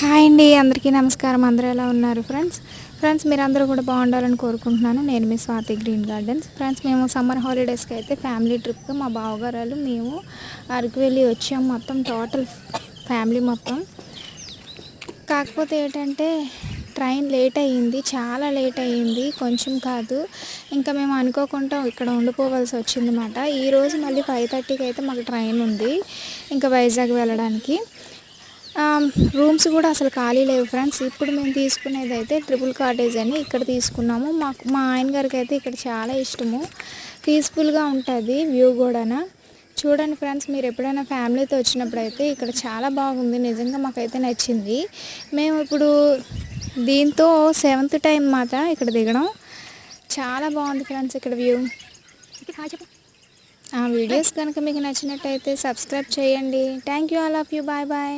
Hi అండి, అందరికీ నమస్కారం. అందరూ ఎలా ఉన్నారు ఫ్రెండ్స్ మీరందరూ కూడా బాగుండాలని కోరుకుంటున్నాను. నేను మీ స్వాతి గ్రీన్ గార్డెన్స్. ఫ్రెండ్స్ మేము సమ్మర్ హాలిడేస్కి అయితే ఫ్యామిలీ ట్రిప్కి మా బావగారాలు మేము అరకు వెళ్ళి వచ్చాము. మొత్తం టోటల్ ఫ్యామిలీ మొత్తం. కాకపోతే ఏంటంటే ట్రైన్ లేట్ అయ్యింది, చాలా లేట్ అయ్యింది, కొంచెం కాదు. ఇంకా మేము అనుకోకుండా ఇక్కడ ఉండిపోవాల్సి వచ్చిందన్నమాట. ఈరోజు మళ్ళీ 5:30కి అయితే మాకు ట్రైన్ ఉంది ఇంకా వైజాగ్ వెళ్ళడానికి. రూమ్స్ కూడా అసలు ఖాళీ లేవు ఫ్రెండ్స్. ఇప్పుడు మేము తీసుకునేది అయితే ట్రిపుల్ కాటేజ్ అని ఇక్కడ తీసుకున్నాము. మా ఆయన గారికి అయితే ఇక్కడ చాలా ఇష్టము, పీస్ఫుల్గా ఉంటుంది వ్యూ కూడా. చూడండి ఫ్రెండ్స్, మీరు ఎప్పుడైనా ఫ్యామిలీతో వచ్చినప్పుడు అయితే ఇక్కడ చాలా బాగుంది, నిజంగా మాకైతే నచ్చింది. మేము ఇప్పుడు దీంతో 7th టైం మాట ఇక్కడ దిగడం. చాలా బాగుంది ఫ్రెండ్స్ ఇక్కడ వ్యూ. ఆ వీడియోస్ కనుక మీకు నచ్చినట్టయితే సబ్స్క్రైబ్ చేయండి. Thank you, all of you. Bye bye.